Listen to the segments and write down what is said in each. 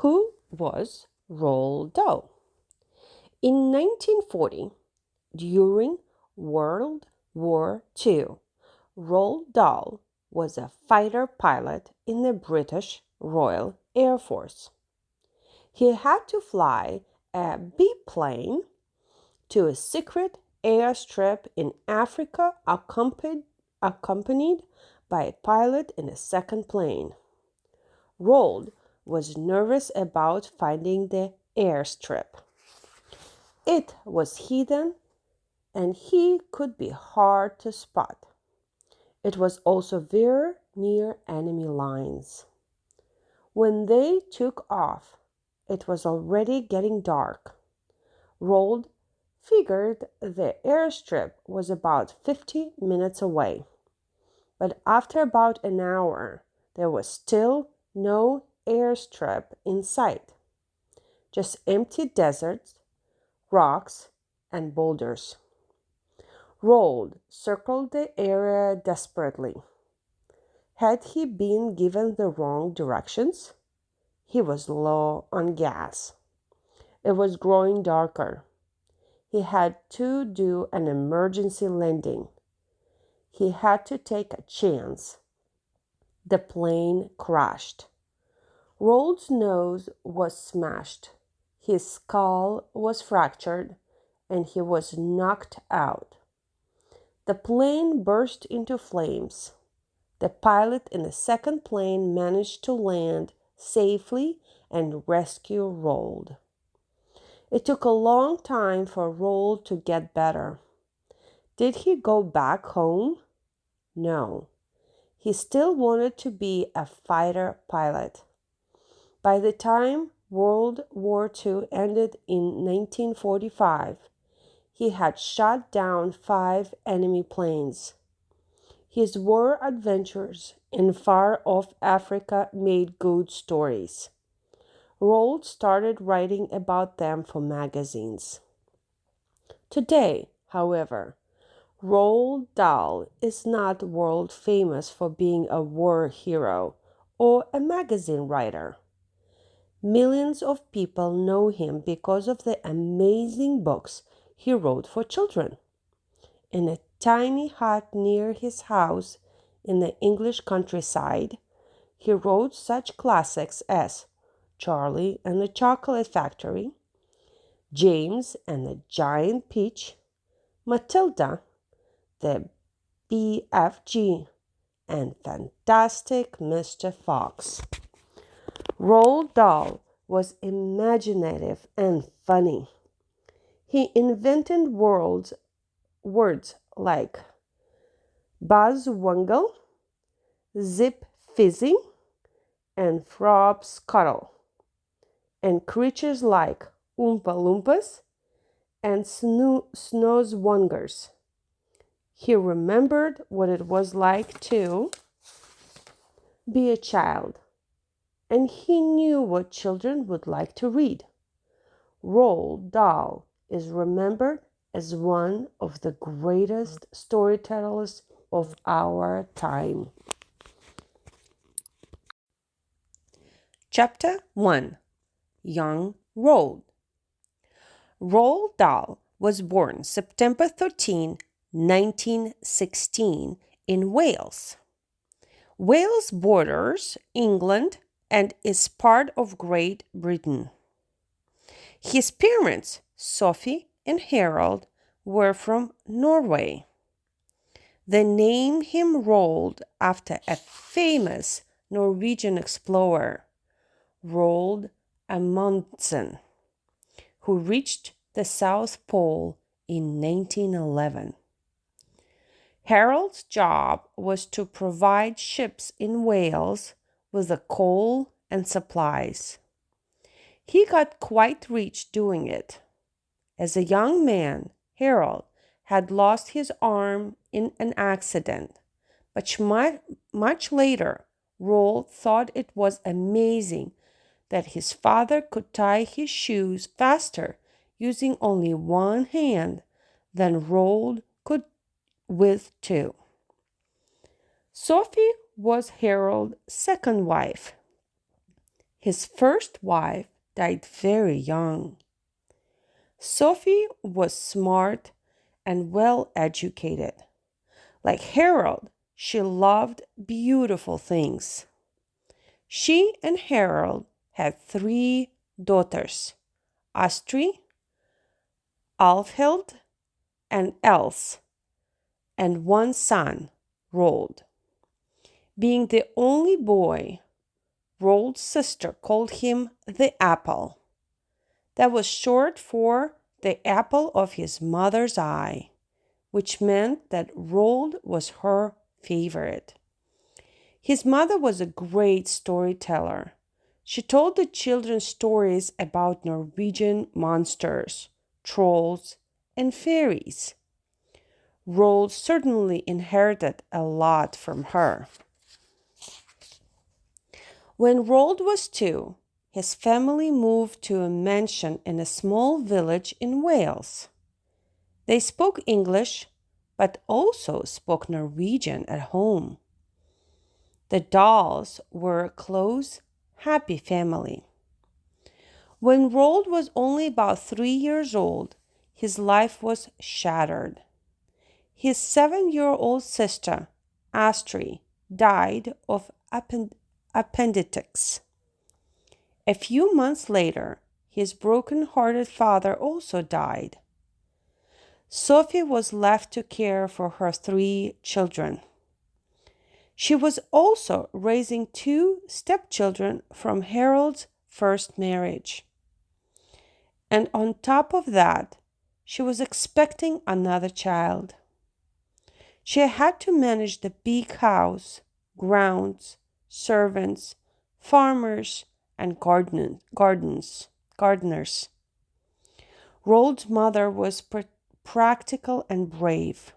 Who was Roald Dahl? In 1940, during World War II, Roald Dahl was a fighter pilot in the British Royal Air Force. He had to fly a biplane to a secret airstrip in Africa, accompanied by a pilot in a second plane. Roald was nervous about finding the airstrip. It was hidden and he could be hard to spot. It was also very near enemy lines. When they took off, it was already getting dark. Roald figured the airstrip was about 50 minutes away. But after about an hour, there was still no airstrip in sight. Just empty deserts, rocks, and boulders. Roald circled the area desperately. Had he been given the wrong directions? He was low on gas. It was growing darker. He had to do an emergency landing. He had to take a chance. The plane crashed. Roald's nose was smashed. His skull was fractured, and he was knocked out. The plane burst into flames. The pilot in the second plane managed to land safely and rescue Roald. It took a long time for Roald to get better. Did he go back home? No. He still wanted to be a fighter pilot. By the time World War II ended in 1945, he had shot down 5 enemy planes. His war adventures in far-off Africa made good stories. Roald started writing about them for magazines. Today, however, Roald Dahl is not world famous for being a war hero or a magazine writer. Millions of people know him because of the amazing books he wrote for children. In a tiny hut near his house in the English countryside, he wrote such classics as Charlie and the Chocolate Factory, James and the Giant Peach, Matilda, the BFG, and Fantastic Mr. Fox. Roald Dahl was imaginative and funny. He invented words like buzzwungle, zip fizzing, and frog scuttle, and creatures like Oompa Loompas and Snozzwongers. He remembered what it was like to be a child, and he knew what children would like to read. Roald Dahl is remembered as one of the greatest storytellers of our time. Chapter 1. Young Roald. Roald Dahl was born September 13, 1916, in Wales. Wales borders England and is part of Great Britain. His parents, Sophie and Harold, were from Norway. They named him Roald after a famous Norwegian explorer, Roald Amundsen, who reached the South Pole in 1911. Harold's job was to provide ships in Wales with the coal and supplies. He got quite rich doing it. As a young man, Harold had lost his arm in an accident, but much later, Roald thought it was amazing that his father could tie his shoes faster using only one hand than Roald could with two. Sophie was Harold's second wife. His first wife died very young. Sophie was smart and well educated. Like Harold, she loved beautiful things. She and Harold had 3 daughters, Astrid, Alfhild, and Else, and one son, Roald. Being the only boy, Roald's sister called him the Apple. That was short for the apple of his mother's eye, which meant that Roald was her favorite. His mother was a great storyteller. She told the children stories about Norwegian monsters, trolls, and fairies. Roald certainly inherited a lot from her. When Roald was 2, his family moved to a mansion in a small village in Wales. They spoke English, but also spoke Norwegian at home. The Dahls were a close, happy family. When Roald was only about 3 years old, his life was shattered. His 7-year-old sister, Astrid, died of appendicitis. A few months later, his broken-hearted father also died. Sophie was left to care for her 3 children. She was also raising 2 stepchildren from Harold's first marriage. And on top of that, she was expecting another child. She had to manage the big house, grounds, servants, farmers, and gardeners. Roald's mother was practical and brave.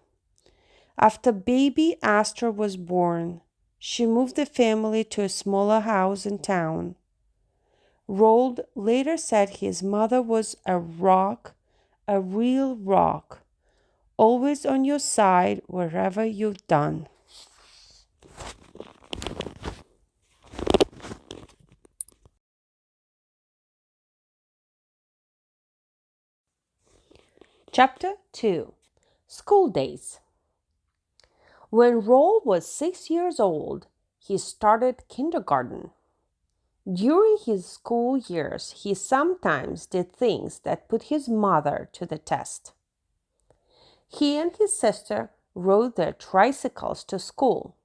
After baby Astor was born, she moved the family to a smaller house in town. Roald later said his mother was a rock, a real rock, always on your side wherever you've done. Chapter 2: School Days. When Roald was 6 years old, he started kindergarten. During his school years, he sometimes did things that put his mother to the test. He and his sister rode their tricycles to school,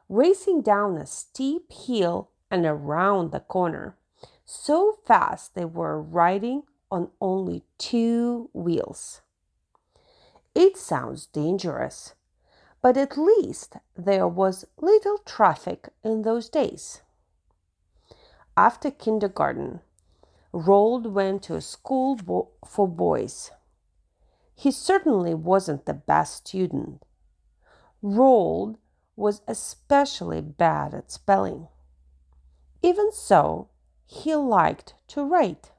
racing down a steep hill and around the corner, so fast they were riding on only 2 wheels. It sounds dangerous, but at least there was little traffic in those days. After kindergarten, Roald went to a school for boys. He certainly wasn't the best student. Roald was especially bad at spelling. Even so, he liked to write.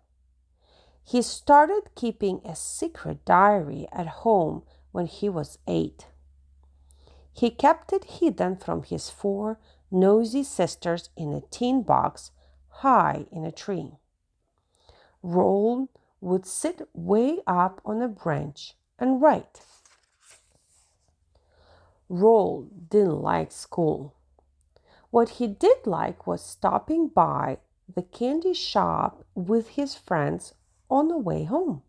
He started keeping a secret diary at home when he was 8. He kept it hidden from his 4 nosy sisters in a tin box high in a tree. Roald would sit way up on a branch and write. Roald didn't like school. What he did like was stopping by the candy shop with his friends on the way home.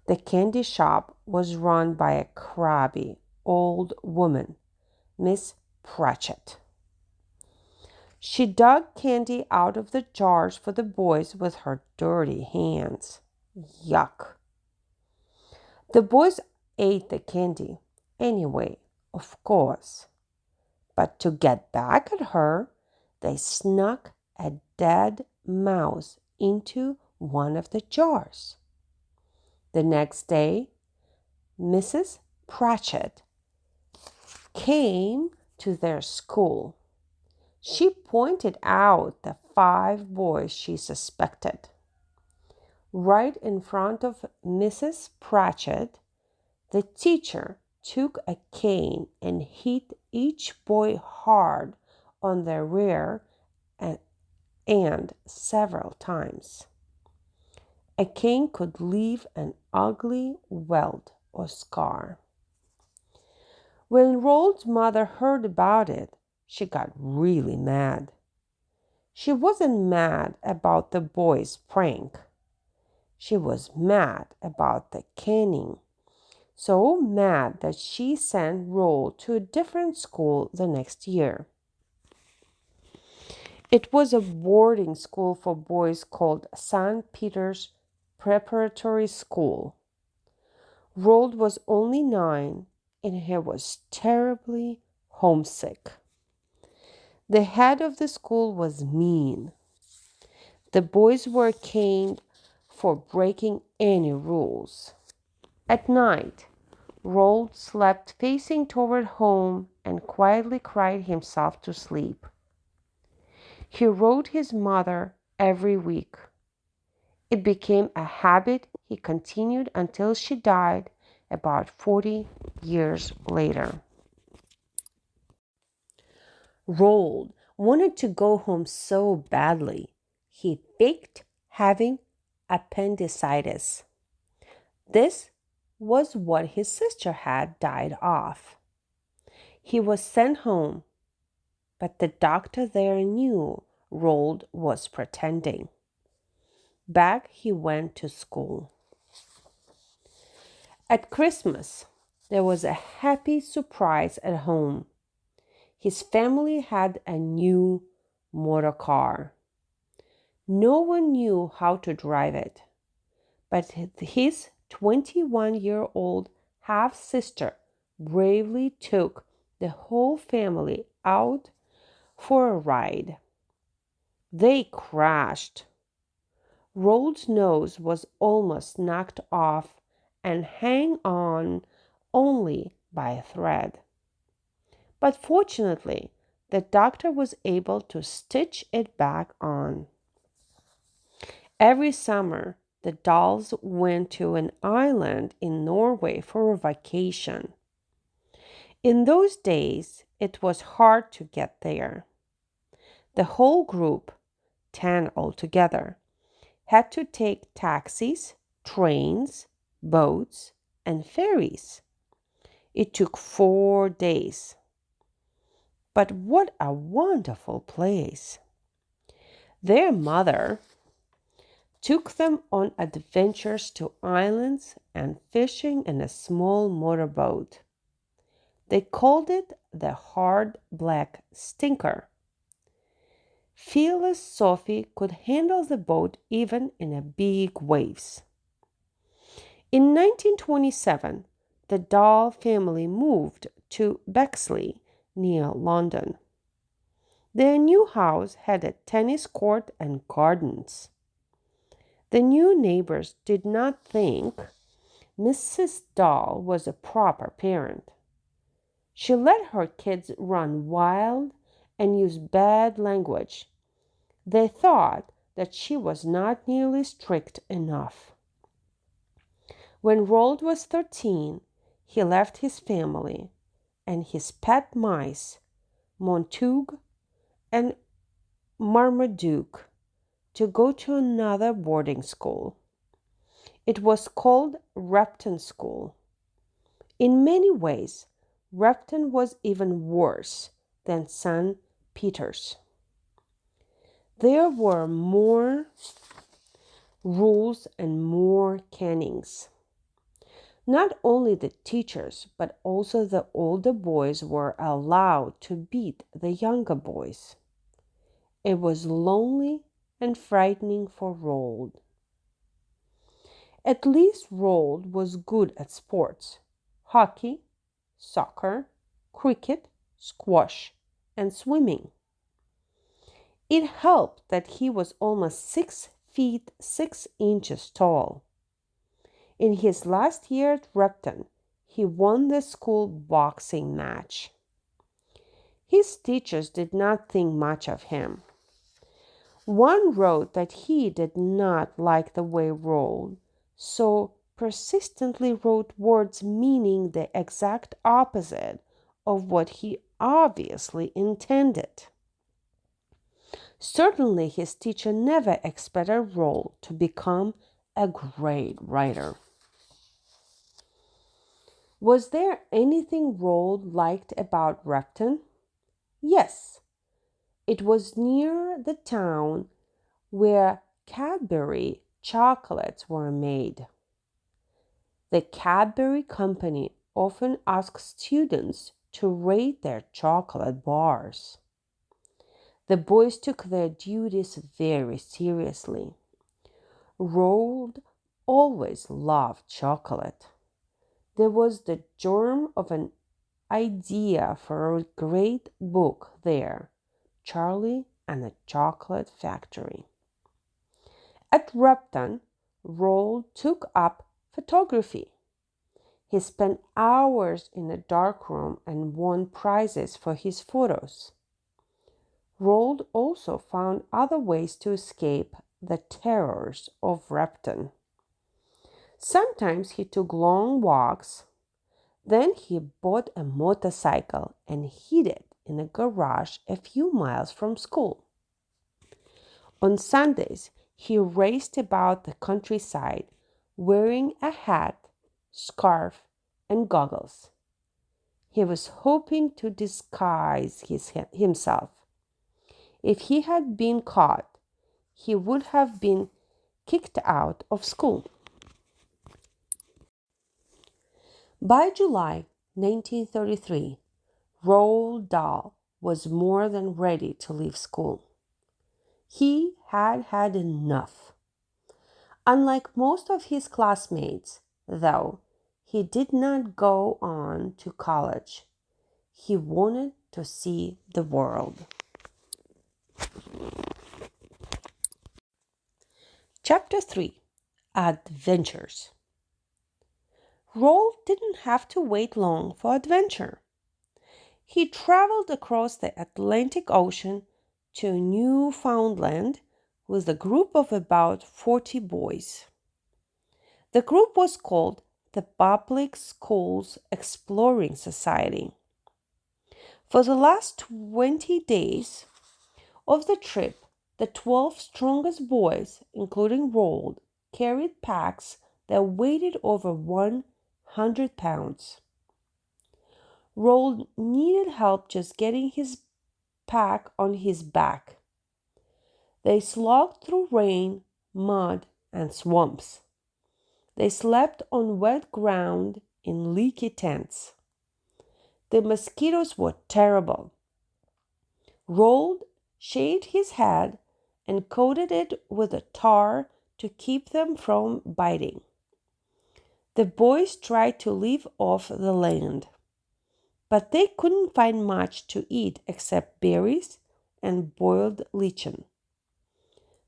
The candy shop was run by a crabby old woman, Miss Pratchett. She dug candy out of the jars for the boys with her dirty hands. Yuck. The boys ate the candy anyway, of course. But to get back at her, they snuck a dead mouse into one of the jars. The next day, Mrs. Pratchett came to their school. She pointed out the 5 boys she suspected. Right in front of Mrs. Pratchett, the teacher took a cane and hit each boy hard on the rear and several times. A cane could leave an ugly welt or scar. When Roald's mother heard about it, she got really mad. She wasn't mad about the boy's prank. She was mad about the caning. So mad that she sent Roald to a different school the next year. It was a boarding school for boys called St. Peter's Preparatory School. Roald was only 9 and he was terribly homesick. The head of the school was mean. The boys were caned for breaking any rules. At night, Roald slept facing toward home and quietly cried himself to sleep. He wrote his mother every week. It became a habit he continued until she died about 40 years later. Roald wanted to go home so badly. He faked having appendicitis. This was what his sister had died of. He was sent home, but the doctor there knew Roald was pretending. Back he went to school. At Christmas, there was a happy surprise at home. His family had a new motor car. No one knew how to drive it, but his 21-year-old half-sister bravely took the whole family out for a ride. They crashed. Roald's nose was almost knocked off and hung on only by a thread. But fortunately, the doctor was able to stitch it back on. Every summer, the Dahls went to an island in Norway for a vacation. In those days, it was hard to get there. The whole group, 10 altogether, had to take taxis, trains, boats, and ferries. It took 4 days. But what a wonderful place! Their mother took them on adventures to islands and fishing in a small motorboat. They called it the Hard Black Stinker. Fearless Sophie could handle the boat even in a big waves. In 1927, the Dahl family moved to Bexley, near London. Their new house had a tennis court and gardens. The new neighbors did not think Mrs. Dahl was a proper parent. She let her kids run wild and use bad language. They thought that she was not nearly strict enough. When Roald was 13, he left his family and his pet mice, Montague and Marmaduke, to go to another boarding school. It was called Repton School. In many ways, Repton was even worse than St. Peter's. There were more rules and more canings. Not only the teachers, but also the older boys were allowed to beat the younger boys. It was lonely and frightening for Roald. At least Roald was good at sports: hockey, soccer, cricket, squash, and swimming. It helped that he was almost 6 feet 6 inches tall. In his last year at Repton, he won the school boxing match. His teachers did not think much of him. One wrote that he did not like the way Roald so persistently wrote words meaning the exact opposite of what he obviously intended. Certainly, his teacher never expected Roald to become a great writer. Was there anything Roald liked about Repton? Yes, it was near the town where Cadbury chocolates were made. The Cadbury Company often asks students to rate their chocolate bars. The boys took their duties very seriously. Roald always loved chocolate. There was the germ of an idea for a great book there, Charlie and the Chocolate Factory. At Repton, Roald took up photography. He spent hours in a darkroom and won prizes for his photos. Roald also found other ways to escape the terrors of Repton. Sometimes he took long walks. Then he bought a motorcycle and hid it in a garage a few miles from school. On Sundays, he raced about the countryside wearing a hat, scarf, and goggles. He was hoping to disguise himself. If he had been caught, he would have been kicked out of school. By July 1933, Roald Dahl was more than ready to leave school. He had had enough. Unlike most of his classmates, though, he did not go on to college. He wanted to see the world. Chapter 3: Adventures. Roald didn't have to wait long for adventure. He traveled across the Atlantic Ocean to Newfoundland with a group of about 40 boys. The group was called the Public Schools Exploring Society. For the last 20 days of the trip, the 12 strongest boys, including Roald, carried packs that weighed over 100 pounds. Roald needed help just getting his pack on his back. They slogged through rain, mud, and swamps. They slept on wet ground in leaky tents. The mosquitoes were terrible. Roald shaved his head and coated it with a tar to keep them from biting. The boys tried to live off the land, but they couldn't find much to eat except berries and boiled lichen.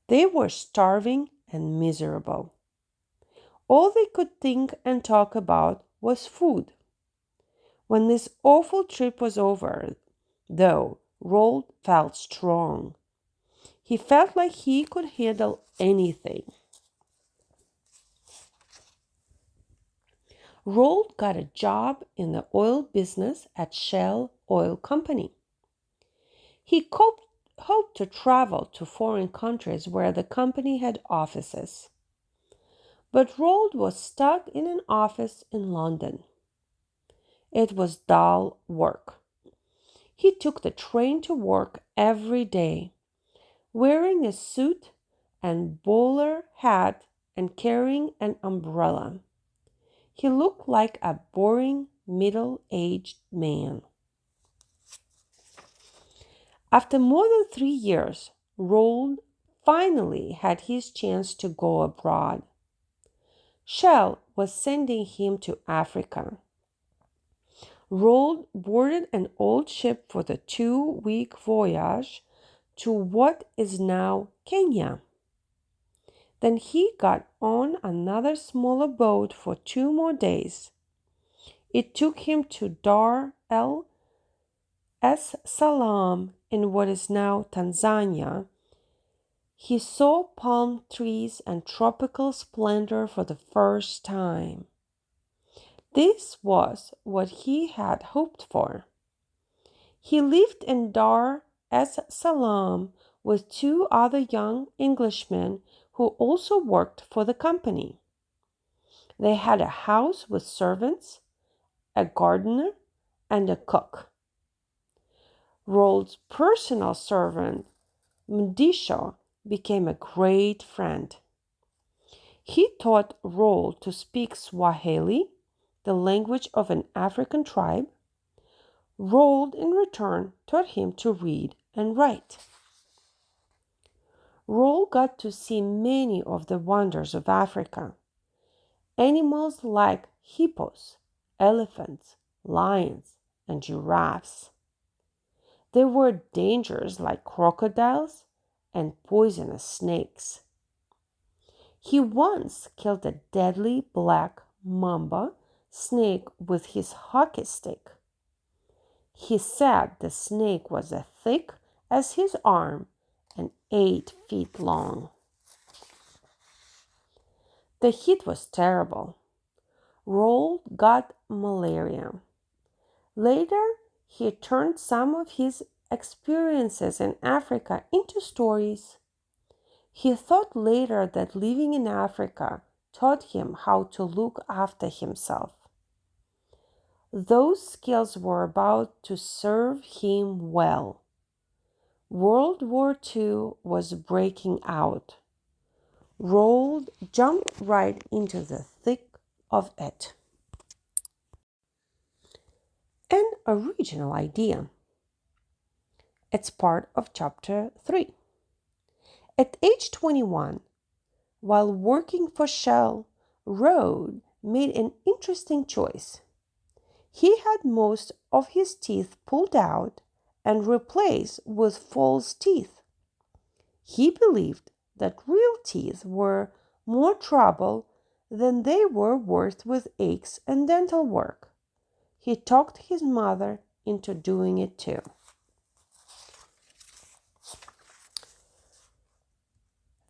They were starving and miserable. All they could think and talk about was food. When this awful trip was over, though, Roald felt strong. He felt like he could handle anything. Roald got a job in the oil business at Shell Oil Company. He hoped to travel to foreign countries where the company had offices. But Roald was stuck in an office in London. It was dull work. He took the train to work every day, wearing a suit and bowler hat and carrying an umbrella. He looked like a boring middle-aged man. After more than 3 years, Roald finally had his chance to go abroad. Shell was sending him to Africa. Roald boarded an old ship for the 2-week voyage to what is now Kenya. Then he got on another smaller boat for 2 more days. It took him to Dar es Salaam in what is now Tanzania. He saw palm trees and tropical splendor for the first time. This was what he had hoped for. He lived in Dar es Salaam with two other young Englishmen who also worked for the company. They had a house with servants, a gardener, and a cook. Roald's personal servant, Mdisho, became a great friend. He taught Roald to speak Swahili, the language of an African tribe. Roald, in return, taught him to read and write. Roald got to see many of the wonders of Africa. Animals like hippos, elephants, lions, and giraffes. There were dangers like crocodiles and poisonous snakes. He once killed a deadly black mamba snake with his hockey stick. He said the snake was as thick as his arm and 8 feet long. The heat was terrible. Roald got malaria. Later, he turned some of his experiences in Africa into stories. He thought later that living in Africa taught him how to look after himself. Those skills were about to serve him well. World War II was breaking out. Roald jumped right into the thick of it. An original idea. It's part of chapter 3. At age 21, while working for Shell, Roald made an interesting choice. He had most of his teeth pulled out and replaced with false teeth. He believed that real teeth were more trouble than they were worth with aches and dental work. He talked his mother into doing it too.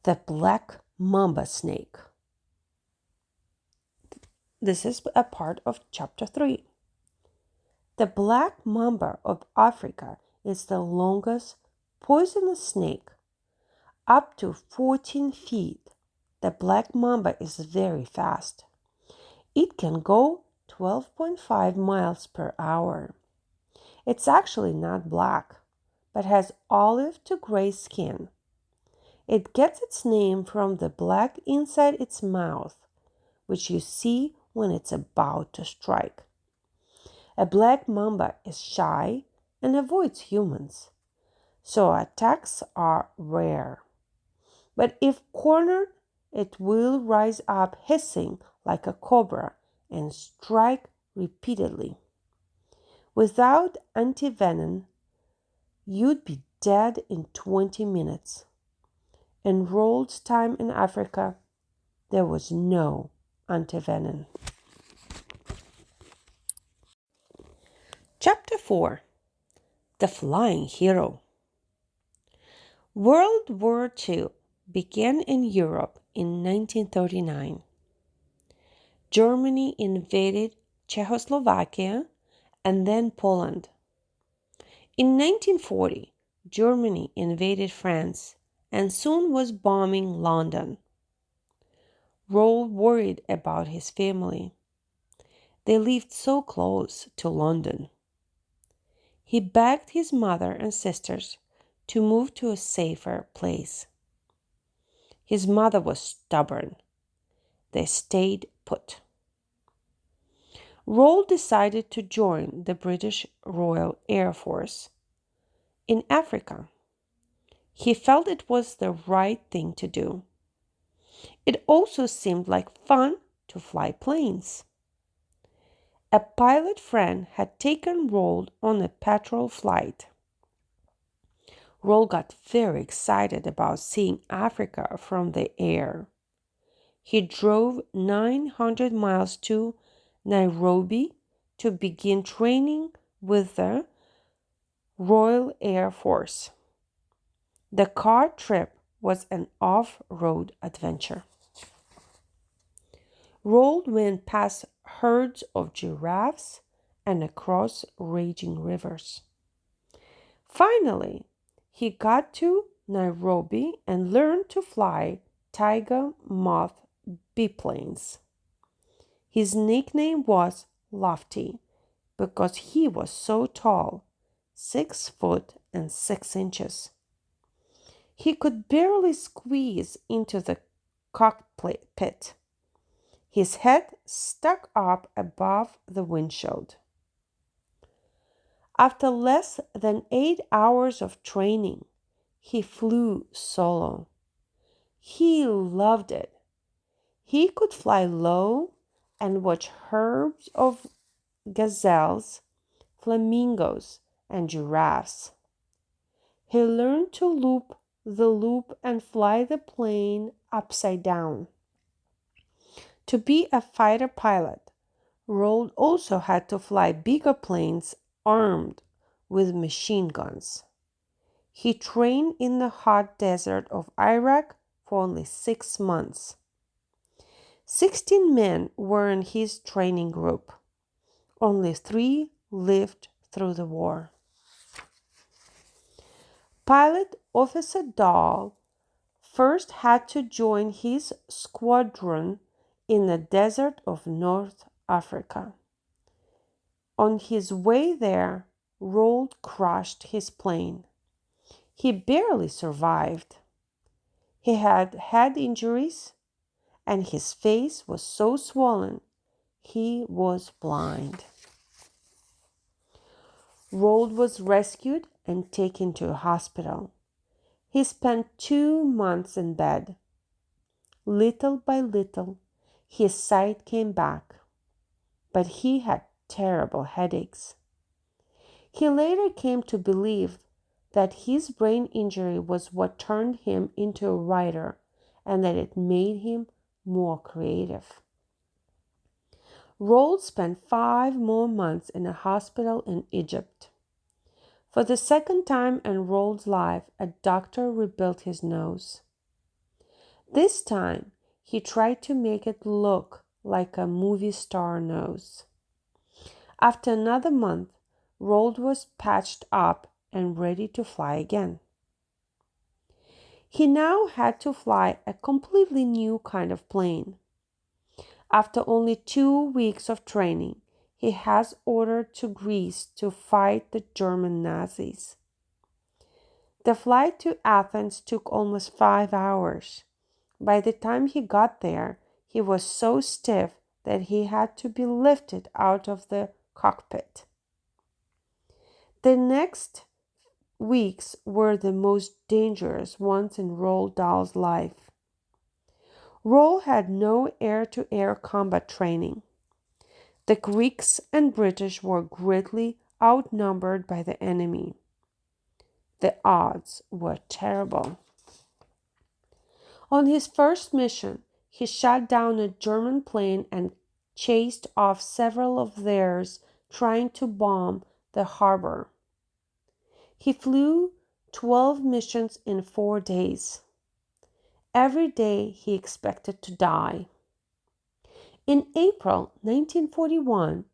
The black mamba snake. This is a part of chapter 3. The black mamba of Africa is the longest poisonous snake, up to 14 feet. The black mamba is very fast. It can go 12.5 miles per hour. It's actually not black, but has olive to gray skin. It gets its name from the black inside its mouth, which you see when it's about to strike. A black mamba is shy and avoids humans, so attacks are rare. But if cornered, it will rise up hissing like a cobra and strike repeatedly. Without antivenom, you'd be dead in 20 minutes. In Roald's time in Africa, there was no antivenom. Chapter 4. The Flying Hero. World War II began in Europe in 1939. Germany invaded Czechoslovakia and then Poland. In 1940, Germany invaded France and soon was bombing London. Roald worried about his family. They lived so close to London. He begged his mother and sisters to move to a safer place. His mother was stubborn. They stayed put. Roald decided to join the British Royal Air Force in Africa. He felt it was the right thing to do. It also seemed like fun to fly planes. A pilot friend had taken Roald on a patrol flight. Roald got very excited about seeing Africa from the air. He drove 900 miles to Nairobi to begin training with the Royal Air Force. The car trip was an off-road adventure. Roald went past herds of giraffes and across raging rivers. Finally, he got to Nairobi and learned to fly tiger moth biplanes. His nickname was Lofty because he was so tall, 6 foot and 6 inches. He could barely squeeze into the cockpit. His head stuck up above the windshield. After less than 8 hours of training, he flew solo. He loved it. He could fly low and watch herds of gazelles, flamingos, and giraffes. He learned to loop the loop and fly the plane upside down. To be a fighter pilot, Roald also had to fly bigger planes armed with machine guns. He trained in the hot desert of Iraq for only 6 months. 16 men were in his training group. Only 3 lived through the war. Pilot Officer Dahl first had to join his squadron in the desert of North Africa. On his way there, Roald crashed his plane. He barely survived. He had head injuries, and his face was so swollen he was blind. Roald was rescued and taken to a hospital. He spent 2 months in bed. Little by little, his sight came back, but he had terrible headaches. He later came to believe that his brain injury was what turned him into a writer and that it made him more creative. Roald spent 5 more months in a hospital in Egypt. For the second time in Roald's life, a doctor rebuilt his nose. This time, he tried to make it look like a movie star nose. After another month, Roald was patched up and ready to fly again. He now had to fly a completely new kind of plane. After only 2 weeks of training, he has ordered to Greece to fight the German Nazis. The flight to Athens took almost 5 hours. By the time he got there, he was so stiff that he had to be lifted out of the cockpit. The next weeks were the most dangerous ones in Roald Dahl's life. Roald had no air-to-air combat training. The Greeks and British were greatly outnumbered by the enemy. The odds were terrible. On his first mission, he shot down a German plane and chased off several of theirs trying to bomb the harbor. He flew 12 missions in 4 days. Every day he expected to die. In April 1941,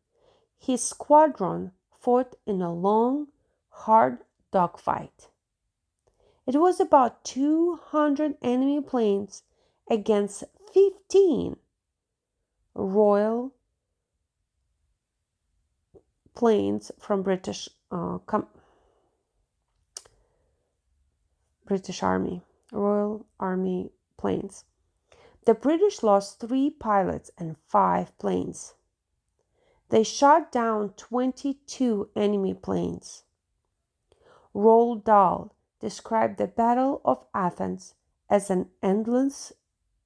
his squadron fought in a long, hard dogfight. It was about 200 enemy planes against 15 Royal planes from British Army, Royal Army planes. The British lost 3 pilots and 5 planes. They shot down 22 enemy planes. Roald Dahl described the Battle of Athens as an endless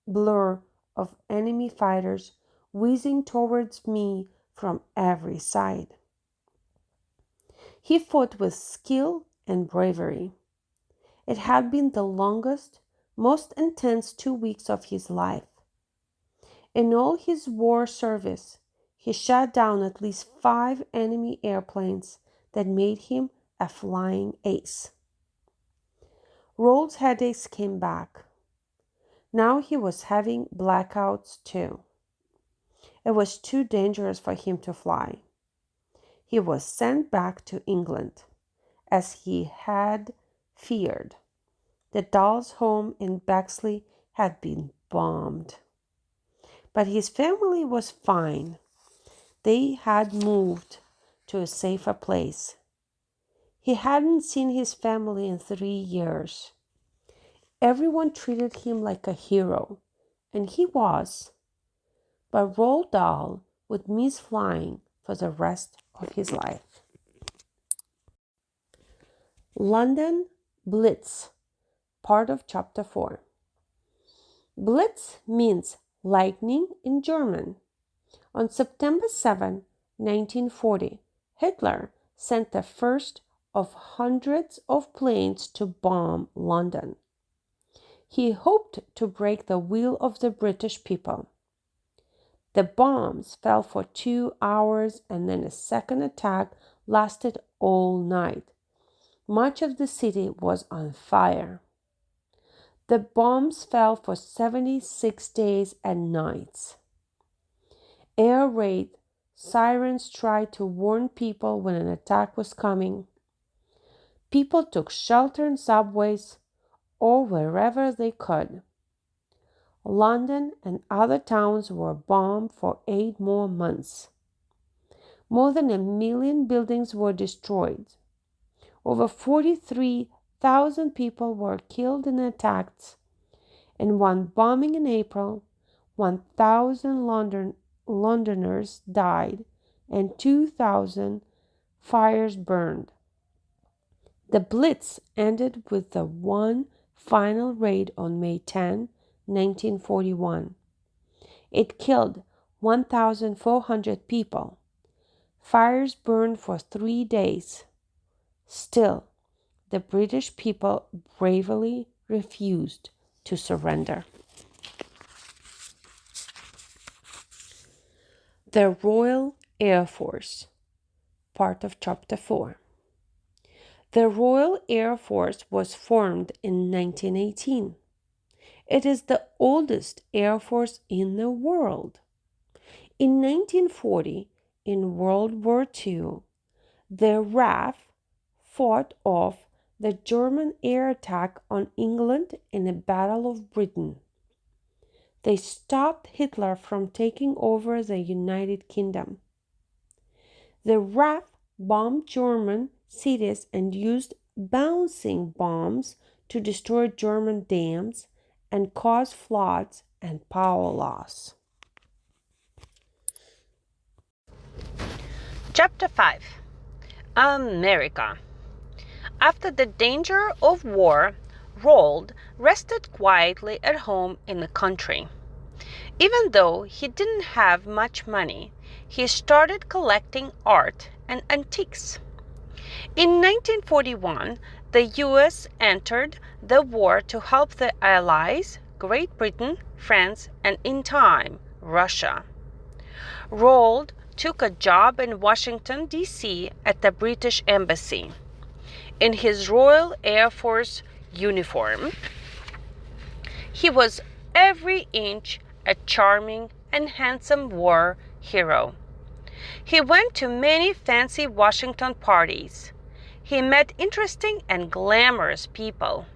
blur of enemy fighters whizzing towards me from every side. He fought with skill and bravery. It had been the longest, most intense 2 weeks of his life. In all his war service, he shot down at least 5 enemy airplanes that made him a flying ace. Roald's headaches came back. Now he was having blackouts too. It was too dangerous for him to fly. He was sent back to England, as he had feared. The Dahl's home in Bexley had been bombed. But his family was fine. They had moved to a safer place. He hadn't seen his family in 3 years. Everyone treated him like a hero, and he was. But Roald Dahl would miss flying for the rest of his life. London Blitz, part of chapter 4. Blitz means lightning in German. On September 7, 1940, Hitler sent the first of hundreds of planes to bomb London. He hoped to break the will of the British people. The bombs fell for 2 hours, and then a second attack lasted all night. Much of the city was on fire. The bombs fell for 76 days and nights. Air raid sirens tried to warn people when an attack was coming. People took shelter in subways or wherever they could. London and other towns were bombed for 8 more months. More than 1 million buildings were destroyed. Over 43,000 people were killed in attacks. In one bombing in April, 1,000 Londoners died and 2,000 fires burned. The Blitz ended with the one final raid on May 10, 1941. It killed 1,400 people. Fires burned for 3 days. Still, the British people bravely refused to surrender. The Royal Air Force, part of chapter 4. The Royal Air Force was formed in 1918. It is the oldest air force in the world. In 1940, in World War II, the RAF fought off the German air attack on England in the Battle of Britain. They stopped Hitler from taking over the United Kingdom. The RAF bombed German cities and used bouncing bombs to destroy German dams and cause floods and power loss. Chapter 5. America. After the danger of war, Roald rested quietly at home in the country. Even though he didn't have much money, he started collecting art and antiques. In 1941, the U.S. entered the war to help the Allies, Great Britain, France, and in time, Russia. Roald took a job in Washington, D.C. at the British Embassy. In his Royal Air Force uniform, he was every inch a charming and handsome war hero. He went to many fancy Washington parties. He met interesting and glamorous people.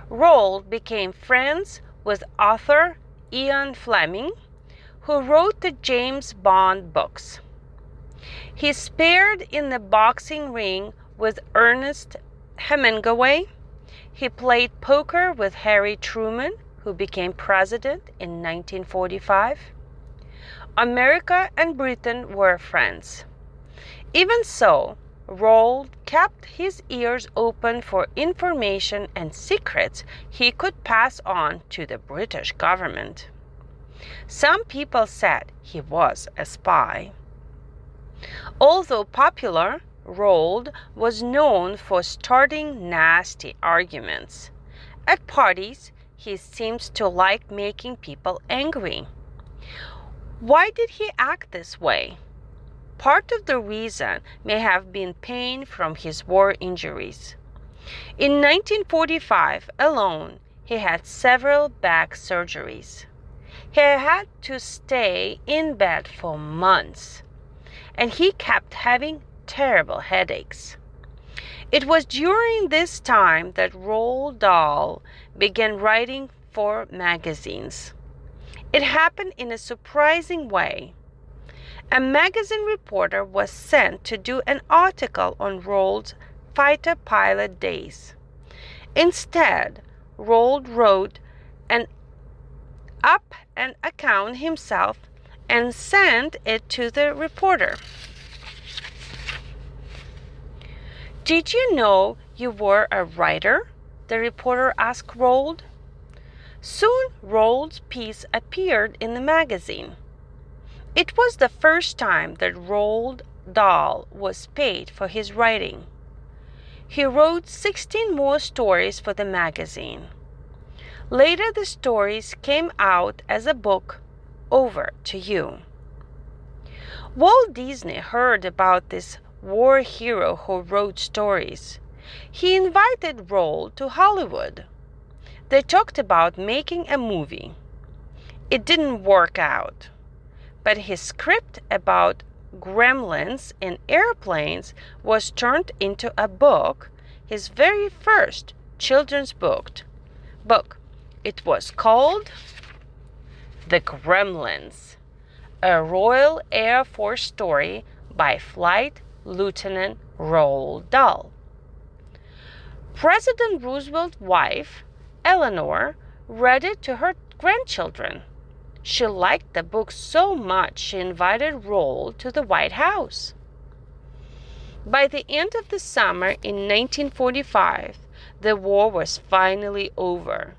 Roald became friends with author Ian Fleming, who wrote the James Bond books. He sparred in the boxing ring with Ernest Hemingway. He played poker with Harry Truman, who became president in 1945. America and Britain were friends. Even so, Roald kept his ears open for information and secrets he could pass on to the British government. Some people said he was a spy. Although popular, Roald was known for starting nasty arguments. At parties, he seems to like making people angry. Why did he act this way? Part of the reason may have been pain from his war injuries. In 1945 alone, he had several back surgeries. He had to stay in bed for months, and he kept having terrible headaches. It was during this time that Roald Dahl began writing for magazines. It happened in a surprising way. A magazine reporter was sent to do an article on Roald's fighter pilot days. Instead, Roald wrote an account himself and sent it to the reporter. "Did you know you were a writer?" the reporter asked Roald. Soon Roald's piece appeared in the magazine. It was the first time that Roald Dahl was paid for his writing. He wrote 16 more stories for the magazine. Later the stories came out as a book, Over to You. Walt Disney heard about this war hero who wrote stories. He invited Roald to Hollywood. They talked about making a movie. It didn't work out, but his script about gremlins in airplanes was turned into a book, his very first children's book. It was called The Gremlins, a Royal Air Force story by Flight Lieutenant Roald Dahl. President Roosevelt's wife, Eleanor, read it to her grandchildren. She liked the book so much she invited Roald to the White House. By the end of the summer in 1945, the war was finally over.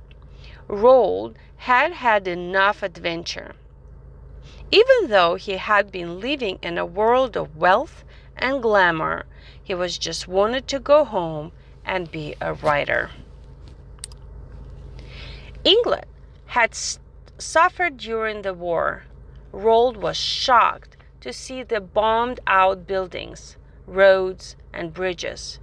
Roald had had enough adventure. Even though he had been living in a world of wealth and glamour, he was just wanted to go home and be a writer. England had suffered during the war. Roald was shocked to see the bombed-out buildings, roads, and bridges.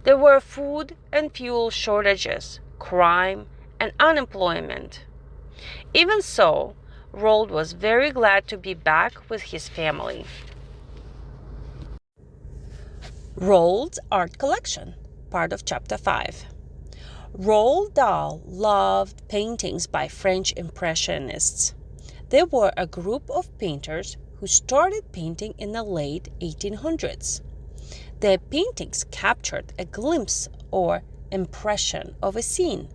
There were food and fuel shortages, crime, and unemployment. Even so, Roald was very glad to be back with his family. Roald's Art Collection, part of Chapter 5. Roald Dahl loved paintings by French Impressionists. They were a group of painters who started painting in the late 1800s. Their paintings captured a glimpse or impression of a scene.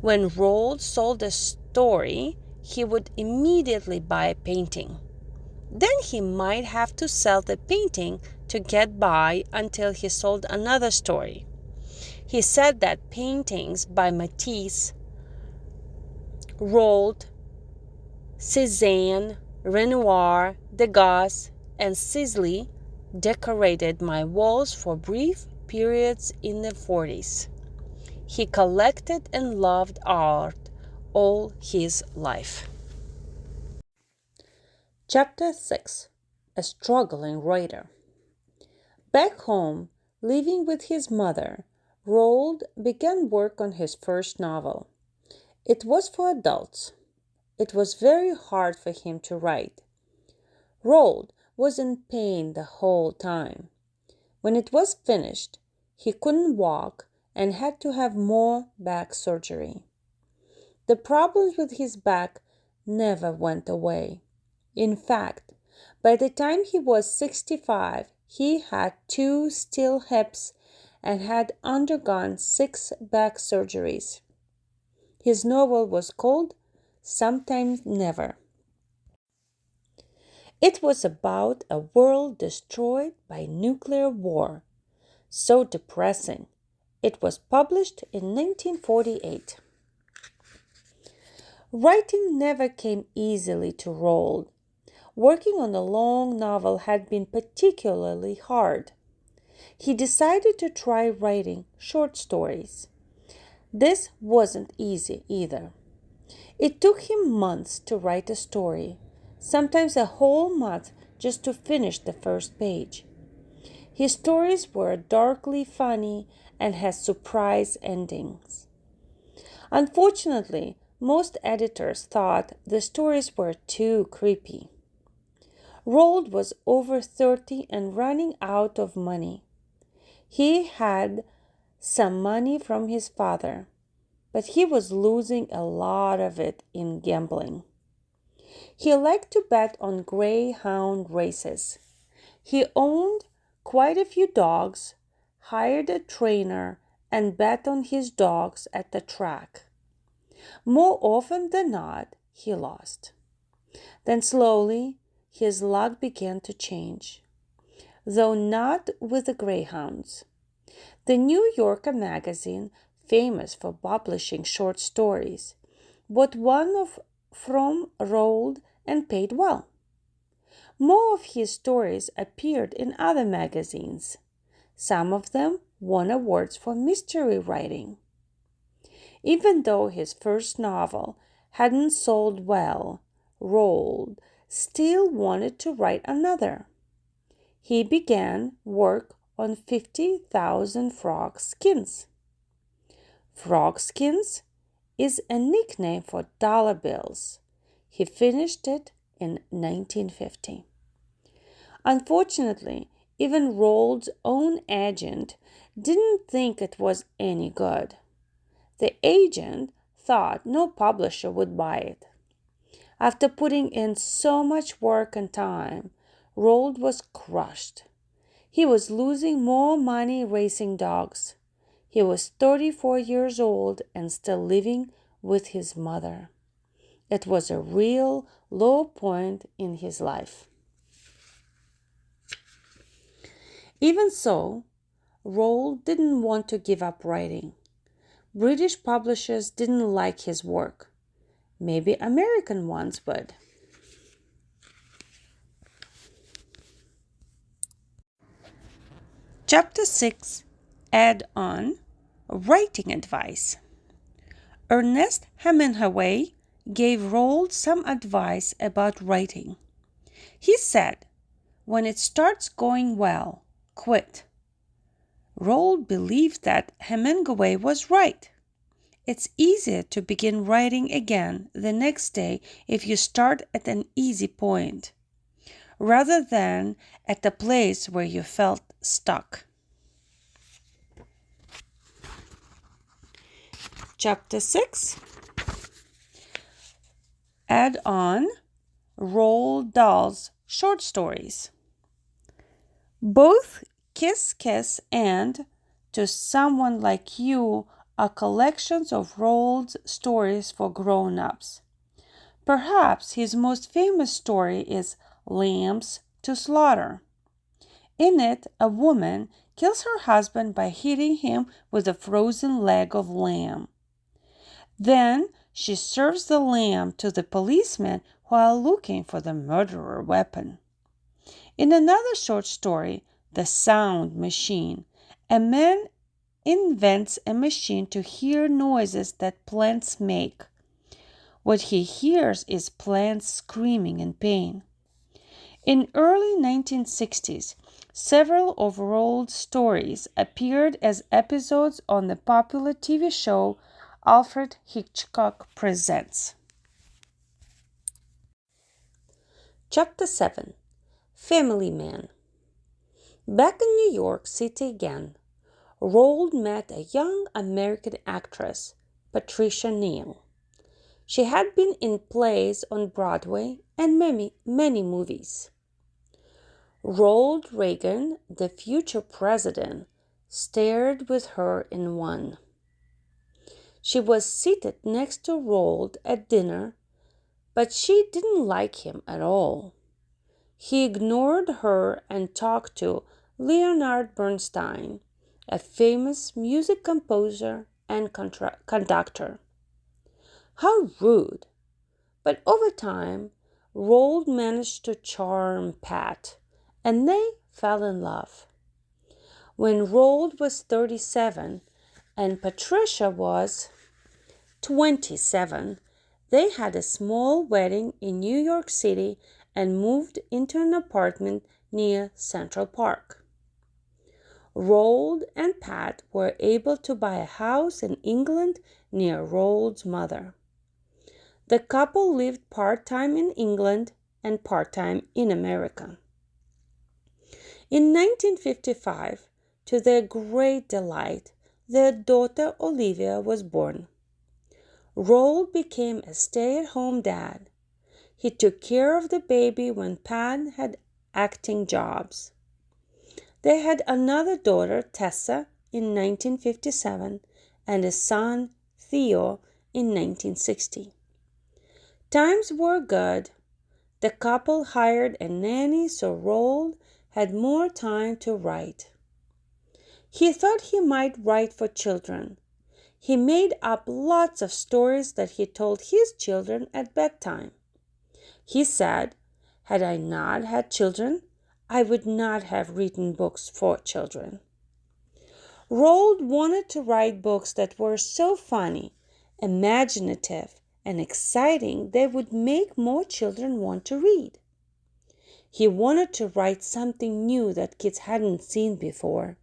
When Roald sold a story, he would immediately buy a painting. Then he might have to sell the painting to get by until he sold another story. He said that paintings by Matisse, Roald, Cézanne, Renoir, Degas, and Sisley decorated my walls for brief periods in the 40s. He collected and loved art all his life. Chapter 6. A Struggling Writer. Back home, living with his mother, Roald began work on his first novel. It was for adults. It was very hard for him to write. Roald was in pain the whole time. When it was finished, he couldn't walk and had to have more back surgery. The problems with his back never went away. In fact, by the time he was 65, he had 2 steel hips and had undergone 6 back surgeries. His novel was called Sometimes Never. It was about a world destroyed by nuclear war. So depressing. It was published in 1948. Writing never came easily to Roald. Working on a long novel had been particularly hard. He decided to try writing short stories. This wasn't easy either. It took him months to write a story, sometimes a whole month just to finish the first page. His stories were darkly funny and had surprise endings. Unfortunately, most editors thought the stories were too creepy. Roald was over 30 and running out of money. He had some money from his father, but he was losing a lot of it in gambling. He liked to bet on greyhound races. He owned quite a few dogs, hired a trainer, and bet on his dogs at the track. More often than not, he lost. Then slowly, his luck began to change, though not with the greyhounds. The New Yorker magazine, famous for publishing short stories, bought one from Roald and paid well. More of his stories appeared in other magazines. Some of them won awards for mystery writing. Even though his first novel hadn't sold well, Roald still wanted to write another. He began work on 50,000 frog skins. Frog skins is a nickname for dollar bills. He finished it in 1950. Unfortunately, even Roald's own agent didn't think it was any good. The agent thought no publisher would buy it. After putting in so much work and time, Roald was crushed. He was losing more money racing dogs. He was 34 years old and still living with his mother. It was a real low point in his life. Even so, Roald didn't want to give up writing. British publishers didn't like his work. Maybe American ones would. Chapter 6, Add-on, Writing Advice. Ernest Hemingway gave Roald some advice about writing. He said, "When it starts going well, quit." Roald believed that Hemingway was right. It's easier to begin writing again the next day if you start at an easy point, rather than at the place where you felt stuck. Chapter 6, Add-on, Roald Dahl's short stories. Both Kiss Kiss and To Someone Like You are collections of Roald's stories for grown-ups. Perhaps his most famous story is Lambs to Slaughter. In it, a woman kills her husband by hitting him with a frozen leg of lamb. Then she serves the lamb to the policeman while looking for the murderer weapon. In another short story, The Sound Machine, a man invents a machine to hear noises that plants make. What he hears is plants screaming in pain. In early 1960s, several of Roald's stories appeared as episodes on the popular TV show Alfred Hitchcock Presents. Chapter 7, Family Man. Back in New York City again, Roald met a young American actress, Patricia Neal. She had been in plays on Broadway and many movies. Ronald Reagan, the future president, stared with her in one. She was seated next to Roald at dinner, but she didn't like him at all. He ignored her and talked to Leonard Bernstein, a famous music composer and conductor. How rude! But over time, Roald managed to charm Pat, and they fell in love. When Roald was 37 and Patricia was 27, they had a small wedding in New York City and moved into an apartment near Central Park. Roald and Pat were able to buy a house in England near Roald's mother. The couple lived part-time in England and part-time in America. In 1955, To their great delight, their daughter Olivia was born. Roald became a stay-at-home dad. He took care of the baby when Pat had acting jobs. They had another daughter, Tessa, in 1957 and a son, Theo, in 1960. Times were good. The couple hired a nanny so Roald had more time to write. He thought he might write for children. He made up lots of stories that he told his children at bedtime. He said, "Had I not had children, I would not have written books for children." Roald wanted to write books that were so funny, imaginative, and exciting they would make more children want to read. He wanted to write something new that kids hadn't seen before.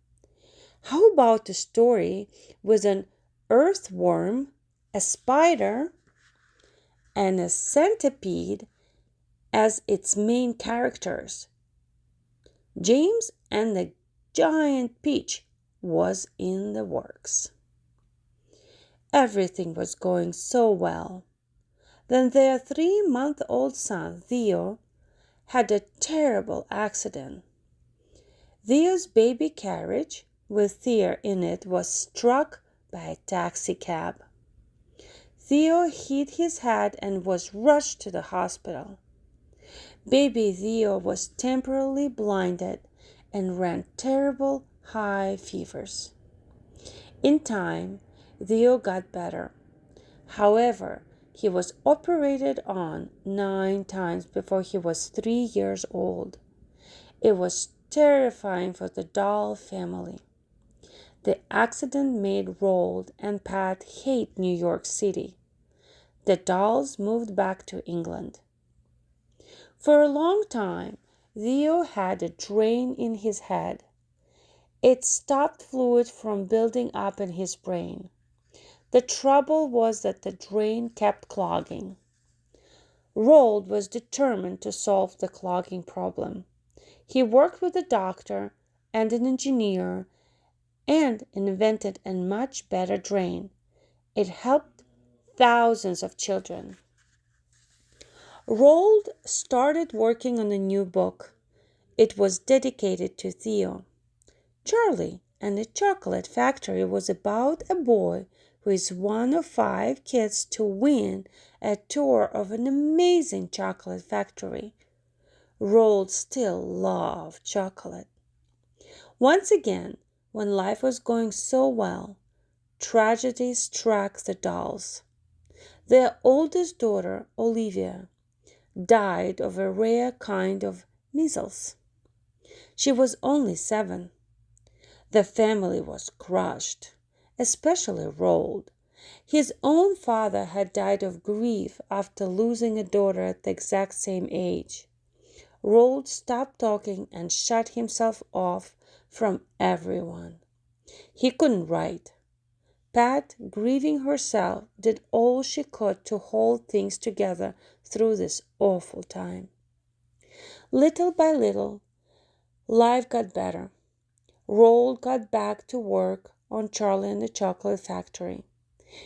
How about a story with an earthworm, a spider, and a centipede as its main characters? James and the Giant Peach was in the works. Everything was going so well. Then their 3-month-old son, Theo, had a terrible accident. Theo's baby carriage with Theo in it was struck by a taxi cab. Theo hit his head and was rushed to the hospital. Baby Theo was temporarily blinded and ran terrible high fevers. In time, Theo got better. However, he was operated on 9 times before he was 3 years old. It was terrifying for the Dahl family. The accident made Roald and Pat hate New York City. The Dahls moved back to England. For a long time, Theo had a drain in his head. It stopped fluid from building up in his brain. The trouble was that the drain kept clogging. Roald was determined to solve the clogging problem. He worked with a doctor and an engineer and invented a much better drain. It helped thousands of children. Roald started working on a new book. It was dedicated to Theo. Charlie and the Chocolate Factory was about a boy who is one of 5 kids to win a tour of an amazing chocolate factory. Roald still loved chocolate. Once again, when life was going so well, tragedy struck the Dahls. Their oldest daughter, Olivia, died of a rare kind of measles. She was only 7. The family was crushed, especially Roald. His own father had died of grief after losing a daughter at the exact same age. Roald stopped talking and shut himself off from everyone. He couldn't write. Pat, grieving herself, did all she could to hold things together through this awful time. Little by little, life got better. Roald got back to work on Charlie and the Chocolate Factory.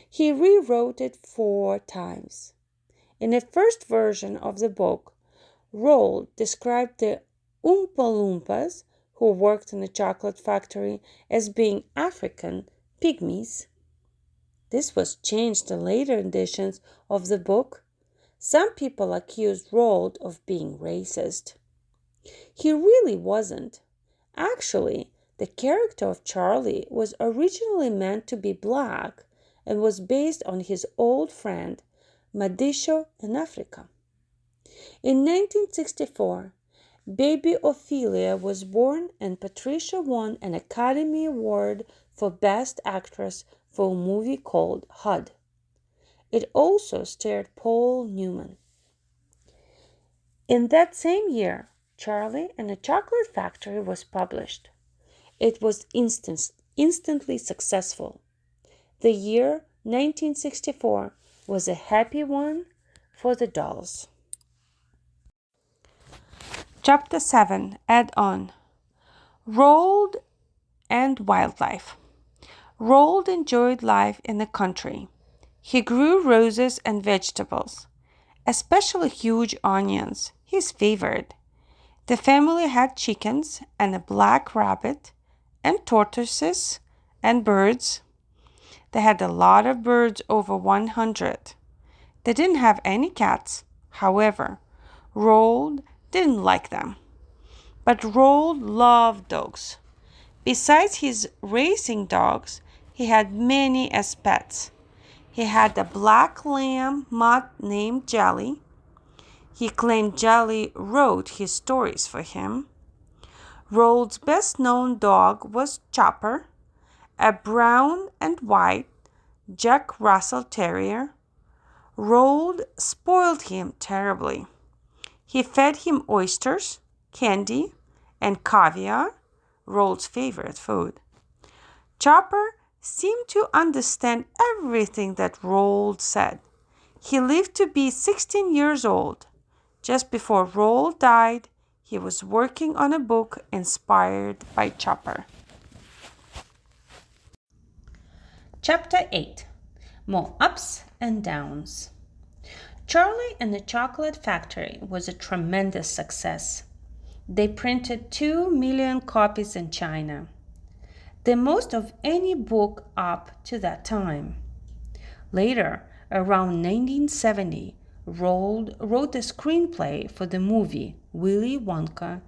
He rewrote it 4 times. In the first version of the book, Roald described the Oompa Loompas who worked in the chocolate factory as being African pygmies. This was changed in later editions of the book. Some people accused Roald of being racist. He really wasn't. Actually, the character of Charlie was originally meant to be black and was based on his old friend Madisho in Africa. In 1964, baby Ophelia was born and Patricia won an Academy Award for Best Actress for a movie called Hud. It also starred Paul Newman. In that same year, Charlie and the Chocolate Factory was published. It was instantly successful. The year 1964 was a happy one for the Dahls. Chapter 7 Add-on. Roald and wildlife. Roald enjoyed life in the country. He grew roses and vegetables, especially huge onions, his favorite. The family had chickens and a black rabbit and tortoises and birds. They had a lot of birds, over 100. They didn't have any cats. However, Roald didn't like them. But Roald loved dogs. Besides his racing dogs, he had many as pets. He had a black lamb mutt named Jelly. He claimed Jelly wrote his stories for him. Roald's best-known dog was Chopper, a brown and white Jack Russell Terrier. Roald spoiled him terribly. He fed him oysters, candy, and caviar, Roald's favorite food. Chopper seemed to understand everything that Roald said. He lived to be 16 years old. Just before Roald died, he was working on a book inspired by Chopper. Chapter 8. More Ups and Downs. Charlie and the Chocolate Factory was a tremendous success. They printed 2 million copies in China, the most of any book up to that time. Later, around 1970, Roald wrote a screenplay for the movie Willy Wonka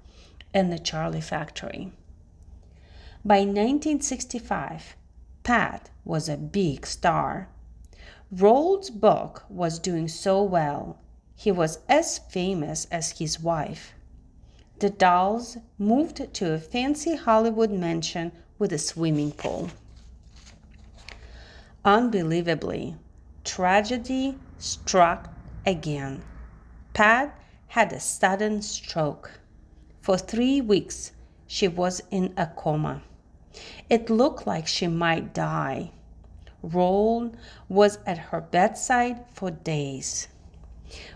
and the Charlie Factory. By 1965, Pat was a big star. Roald's book was doing so well, he was as famous as his wife. The Dahls moved to a fancy Hollywood mansion with a swimming pool. Unbelievably, tragedy struck again. Pat had a sudden stroke. For 3 weeks, she was in a coma. It looked like she might die. Roald was at her bedside for days.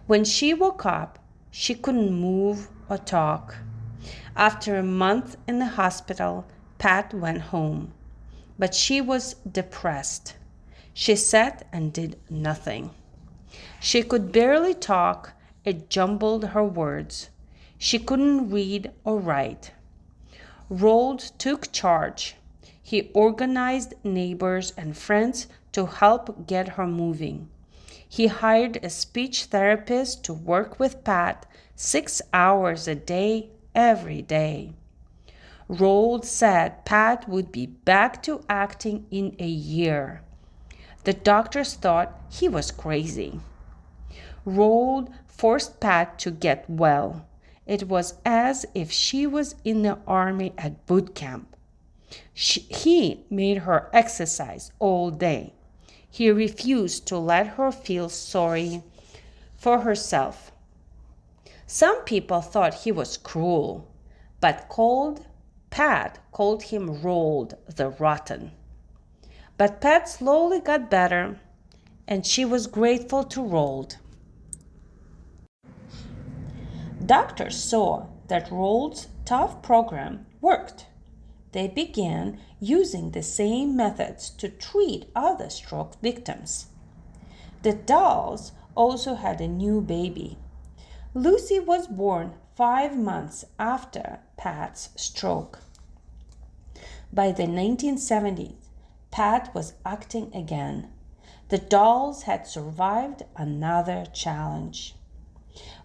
When she woke up, she couldn't move or talk. After a month in the hospital, Pat went home. But she was depressed. She sat and did nothing. She could barely talk. It jumbled her words. She couldn't read or write. Roald took charge. He organized neighbors and friends to help get her moving. He hired a speech therapist to work with Pat 6 hours a day, every day. Roald said Pat would be back to acting in a year. The doctors thought he was crazy. Roald forced Pat to get well. It was as if she was in the army at boot camp. He made her exercise all day. He refused to let her feel sorry for herself. Some people thought he was cruel, but Pat called him Roald the Rotten. But Pat slowly got better, and she was grateful to Roald. Doctors saw that Roald's tough program worked. They began using the same methods to treat other stroke victims. The Dahls also had a new baby. Lucy was born 5 months after Pat's stroke. By the 1970s, Pat was acting again. The Dahls had survived another challenge.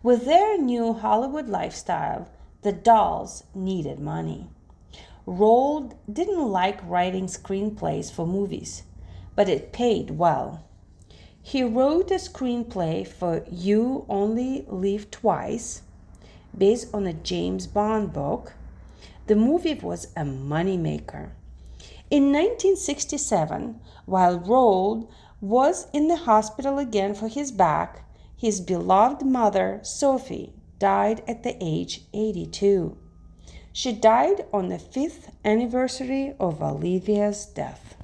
With their new Hollywood lifestyle, the Dahls needed money. Roald didn't like writing screenplays for movies, but it paid well. He wrote a screenplay for You Only Live Twice, based on a James Bond book. The movie was a moneymaker. In 1967, while Roald was in the hospital again for his back, his beloved mother, Sophie, died at the age 82. She died on the 5th anniversary of Olivia's death.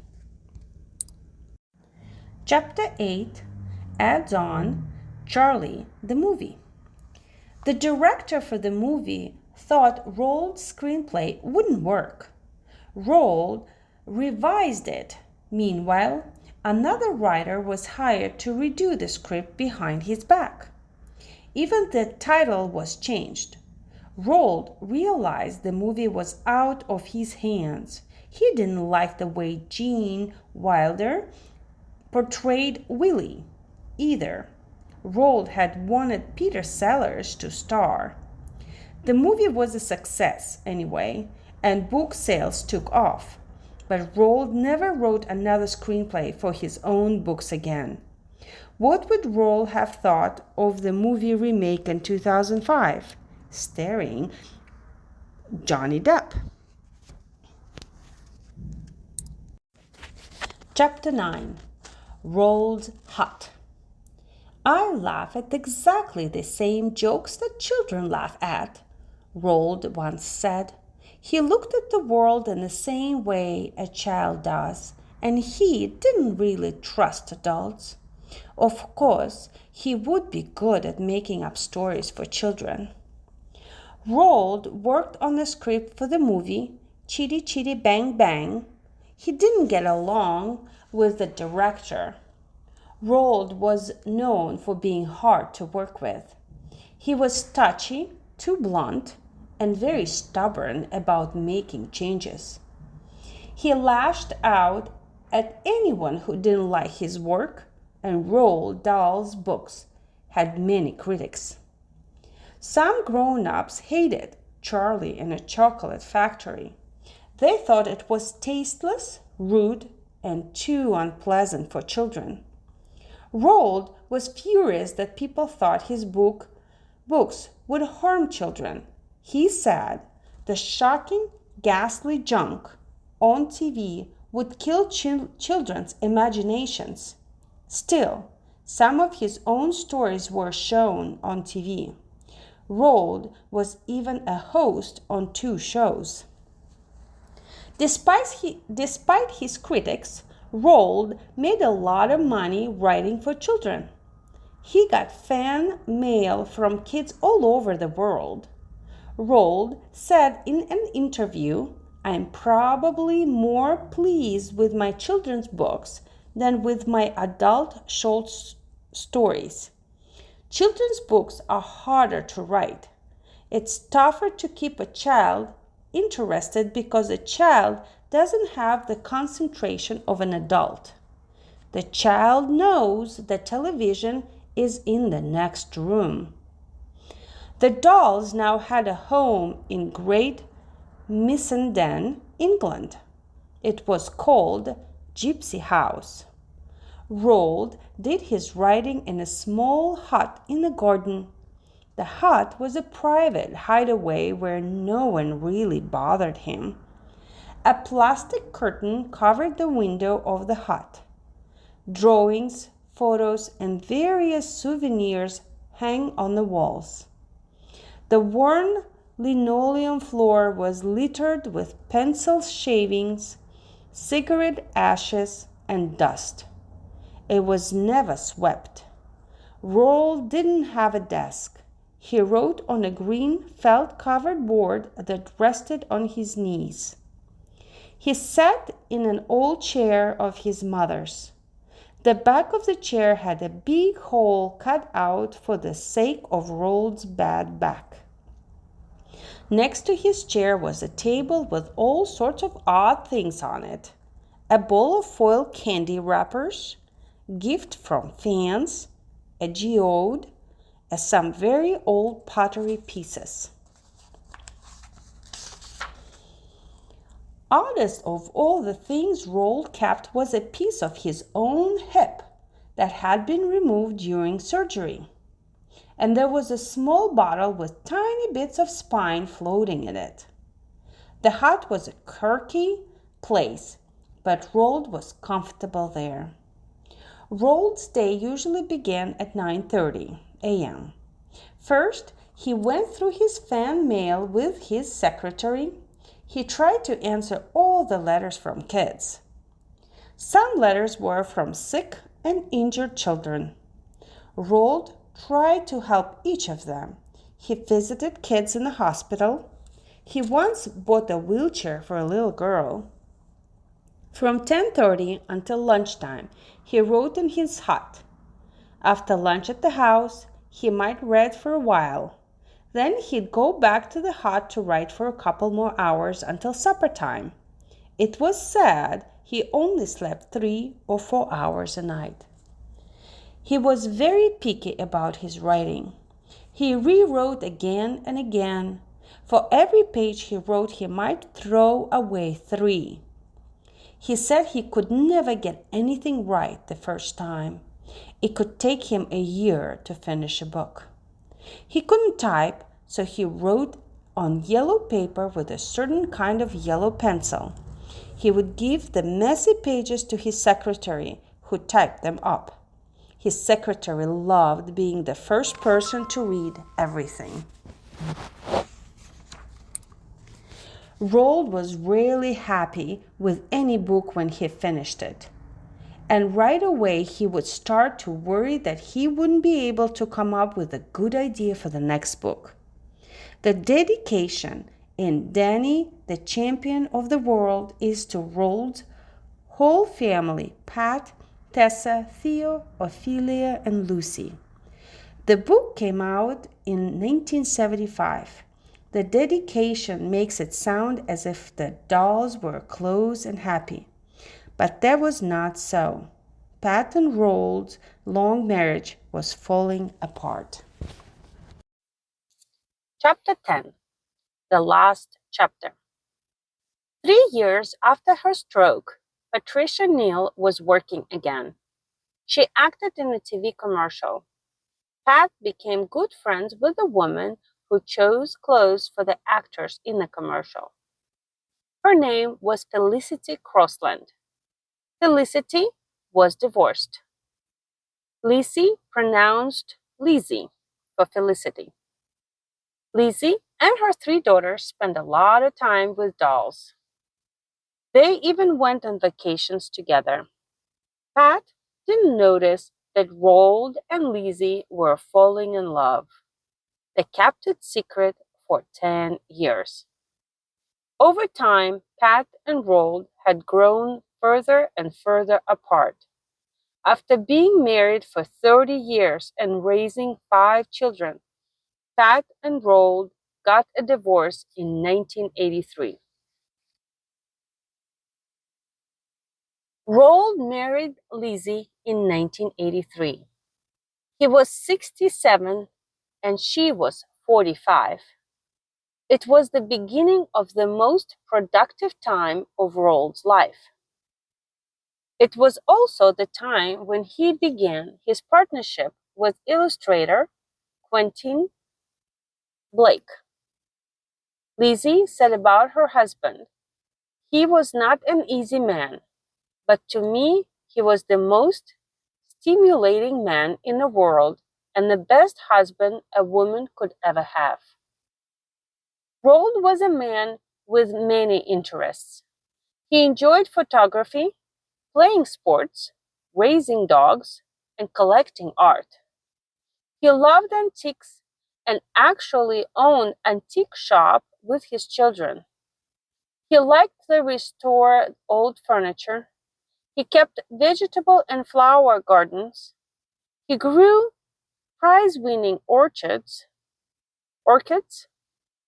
Chapter 8 adds on Charlie the movie. The director for the movie thought Roald's screenplay wouldn't work. Roald revised it. Meanwhile, another writer was hired to redo the script behind his back. Even the title was changed. Roald realized the movie was out of his hands. He didn't like the way Gene Wilder portrayed Willie either. Roald had wanted Peter Sellers to star. The movie was a success anyway, and book sales took off. But Roald never wrote another screenplay for his own books again. What would Roald have thought of the movie remake in 2005, starring Johnny Depp? Chapter 9. Roald's Hut. I laugh at exactly the same jokes that children laugh at, Roald once said. He looked at the world in the same way a child does, and he didn't really trust adults. Of course, he would be good at making up stories for children. Roald worked on the script for the movie Chitty Chitty Bang Bang. He didn't get along with the director. Roald was known for being hard to work with. He was touchy, too blunt, and very stubborn about making changes. He lashed out at anyone who didn't like his work, and Roald Dahl's books had many critics. Some grown-ups hated Charlie and a Chocolate Factory. They thought it was tasteless, rude, and too unpleasant for children. Roald was furious that people thought his books would harm children. He said the shocking, ghastly junk on TV would kill children's imaginations. Still, some of his own stories were shown on TV. Roald was even a host on 2 shows. Despite his critics, Roald made a lot of money writing for children. He got fan mail from kids all over the world. Roald said in an interview, "I'm probably more pleased with my children's books than with my adult short stories. Children's books are harder to write. It's tougher to keep a child interested because a child doesn't have the concentration of an adult. The child knows that television is in the next room." The Dahls now had a home in Great Missenden, England. It was called Gypsy House. Roald did his writing in a small hut in the garden. The hut was a private hideaway where no one really bothered him. A plastic curtain covered the window of the hut. Drawings, photos, and various souvenirs hang on the walls. The worn linoleum floor was littered with pencil shavings, cigarette ashes, and dust. It was never swept. Roald didn't have a desk. He wrote on a green felt-covered board that rested on his knees. He sat in an old chair of his mother's. The back of the chair had a big hole cut out for the sake of Roald's bad back. Next to his chair was a table with all sorts of odd things on it. A bowl of foil candy wrappers, gift from fans, a geode, and some very old pottery pieces. Oddest of all the things Roald kept was a piece of his own hip that had been removed during surgery. And there was a small bottle with tiny bits of spine floating in it. The hut was a quirky place, but Roald was comfortable there. Roald's day usually began at 9:30 a.m. First, he went through his fan mail with his secretary. He tried to answer all the letters from kids. Some letters were from sick and injured children. Roald tried to help each of them. He visited kids in the hospital. He once bought a wheelchair for a little girl. From 10:30 until lunchtime, he wrote in his hut. After lunch at the house, he might read for a while. Then he'd go back to the hut to write for a couple more hours until supper time. It was said he only slept 3 or 4 hours a night. He was very picky about his writing. He rewrote again and again. For every page he wrote, he might throw away 3. He said he could never get anything right the first time. It could take him a year to finish a book. He couldn't type, so he wrote on yellow paper with a certain kind of yellow pencil. He would give the messy pages to his secretary, who typed them up. His secretary loved being the first person to read everything. Roald was rarely happy with any book when he finished it. And right away he would start to worry that he wouldn't be able to come up with a good idea for the next book. The dedication in Danny, the Champion of the World, is to Roald's whole family: Pat, Tessa, Theo, Ophelia, and Lucy. The book came out in 1975. The dedication makes it sound as if the dolls were close and happy. But that was not so. Pat and Roald's long marriage was falling apart. Chapter 10. The Last Chapter. 3 years after her stroke, Patricia Neal was working again. She acted in a TV commercial. Pat became good friends with the woman who chose clothes for the actors in the commercial. Her name was Felicity Crossland. Felicity was divorced. Lizzie pronounced Lizzie for Felicity. Lizzie and her 3 daughters spent a lot of time with dolls. They even went on vacations together. Pat didn't notice that Roald and Lizzie were falling in love. They kept it secret for 10 years. Over time, Pat and Roald had grown further and further apart. After being married for 30 years and raising 5 children, Pat and Roald got a divorce in 1983. Roald married Lizzie in 1983. He was 67 and she was 45. It was the beginning of the most productive time of Roald's life. It was also the time when he began his partnership with illustrator Quentin Blake. Lizzie said about her husband, "He was not an easy man, but to me he was the most stimulating man in the world and the best husband a woman could ever have." Roald was a man with many interests. He enjoyed photography, playing sports, raising dogs, and collecting art. He loved antiques and actually owned an antique shop with his children. He liked to restore old furniture. He kept vegetable and flower gardens. He grew prize-winning orchids.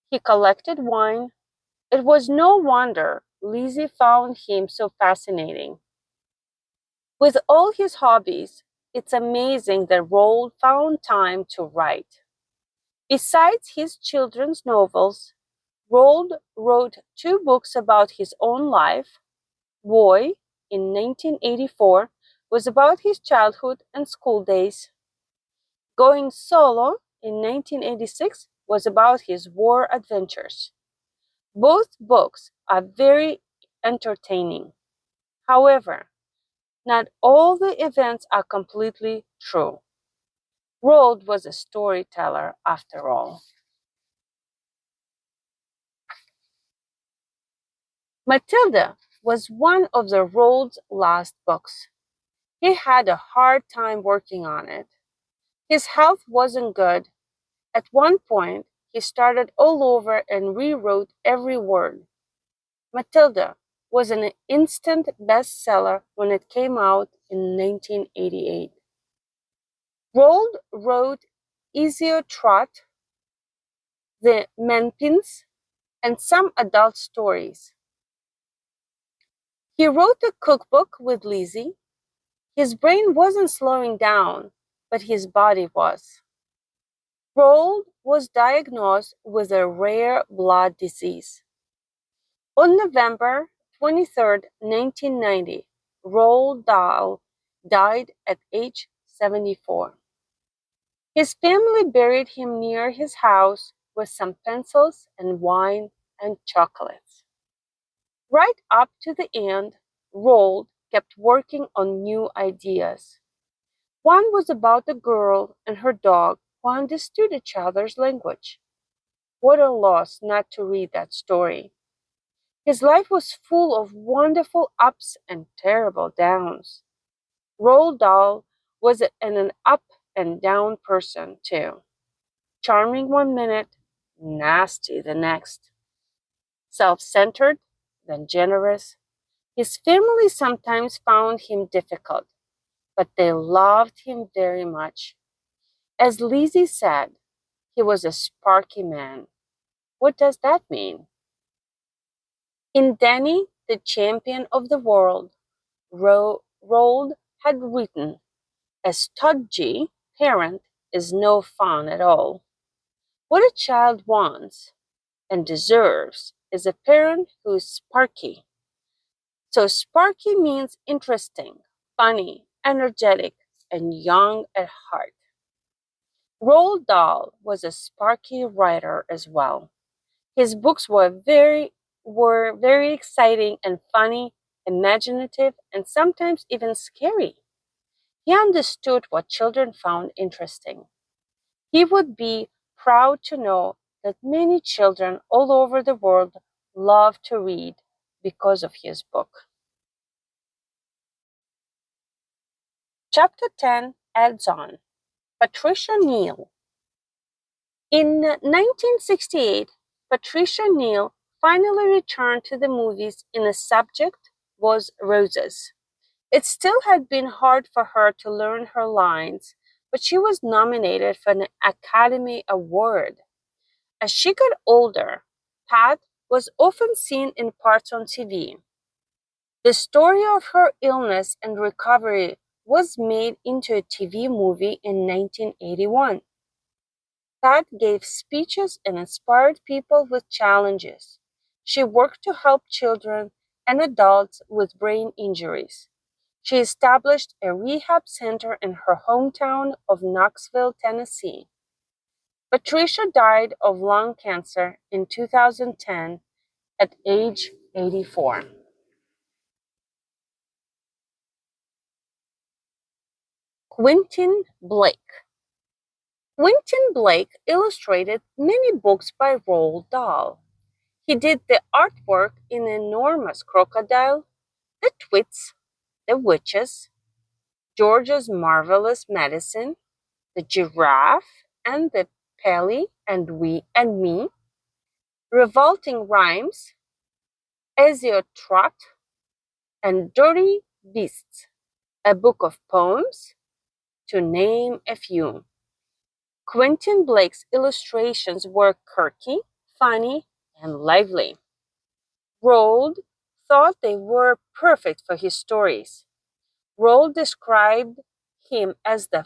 He collected wine. It was no wonder Lizzie found him so fascinating. With all his hobbies, it's amazing that Roald found time to write. Besides his children's novels, Roald wrote 2 books about his own life. Boy, in 1984, was about his childhood and school days. Going Solo, in 1986, was about his war adventures. Both books are very entertaining. However, not all the events are completely true. Roald was a storyteller after all. Matilda was one of the Roald's last books. He had a hard time working on it. His health wasn't good. At one point, he started all over and rewrote every word. Matilda was an instant bestseller when it came out in 1988. Roald wrote Easier Trot, The Menpins, and some adult stories. He wrote a cookbook with Lizzie. His brain wasn't slowing down, but his body was. Roald was diagnosed with a rare blood disease. On November 23, 1990, Roald Dahl died at age 74. His family buried him near his house with some pencils and wine and chocolates. Right up to the end, Roald kept working on new ideas. One was about a girl and her dog who understood each other's language. What a loss not to read that story. His life was full of wonderful ups and terrible downs. Roald Dahl was an up and down person, too. Charming one minute, nasty the next. Self-centered, then generous. His family sometimes found him difficult, but they loved him very much. As Lizzie said, he was a sparky man. What does that mean? In Danny, the Champion of the World, Roald had written, "A stodgy parent is no fun at all. What a child wants and deserves is a parent who is sparky." So sparky means interesting, funny, energetic, and young at heart. Roald Dahl was a sparky writer as well. His books were very exciting and funny, imaginative, and sometimes even scary. He understood what children found interesting. He would be proud to know that many children all over the world love to read because of his book. Chapter 10 adds on. Patricia Neal. In 1968, Patricia Neal finally returned to the movies and the subject was roses. It still had been hard for her to learn her lines, but she was nominated for an Academy Award. As she got older, Pat was often seen in parts on TV. The story of her illness and recovery was made into a TV movie in 1981. Pat gave speeches and inspired people with challenges. She worked to help children and adults with brain injuries. She established a rehab center in her hometown of Knoxville, Tennessee. Patricia died of lung cancer in 2010 at age 84. Quentin Blake. Quentin Blake illustrated many books by Roald Dahl. He did the artwork in Enormous Crocodile, The Twits, The Witches, George's Marvelous Medicine, The Giraffe, and the Kelley and Me, Revolting Rhymes, Easier Trot, and Dirty Beasts, a book of poems, to name a few. Quentin Blake's illustrations were quirky, funny, and lively. Roald thought they were perfect for his stories. Roald described him as the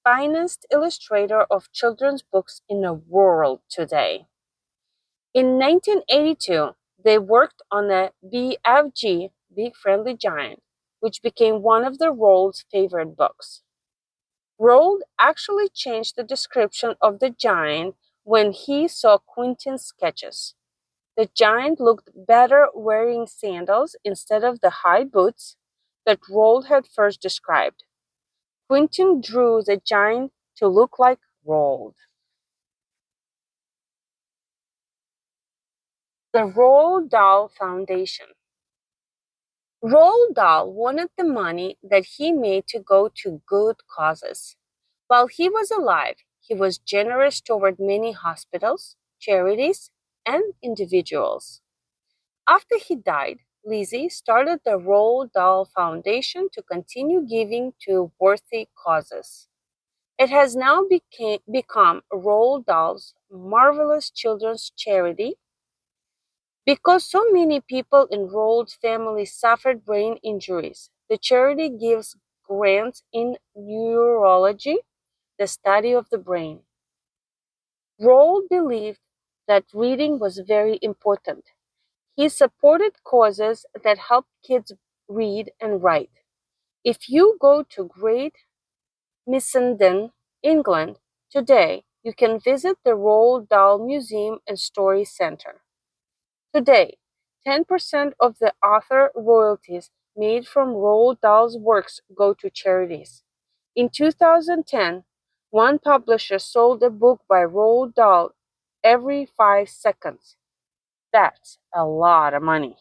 finest illustrator of children's books in the world today. In 1982, they worked on the BFG, Big Friendly Giant, which became one of the Roald's favorite books. Roald actually changed the description of the giant when he saw Quentin's sketches. The giant looked better wearing sandals instead of the high boots that Roald had first described. Quentin drew the giant to look like Roald. The Roald Dahl Foundation. Roald Dahl wanted the money that he made to go to good causes. While he was alive, he was generous toward many hospitals, charities, and individuals. After he died, Lizzie started the Roald Dahl Foundation to continue giving to worthy causes. It has now become Roald Dahl's marvelous children's charity. Because so many people in Roald's family suffered brain injuries, the charity gives grants in neurology, the study of the brain. Roald believed that reading was very important. He supported causes that help kids read and write. If you go to Great Missenden, England, today, you can visit the Roald Dahl Museum and Story Center. Today, 10% of the author royalties made from Roald Dahl's works go to charities. In 2010, one publisher sold a book by Roald Dahl every 5 seconds. That's a lot of money.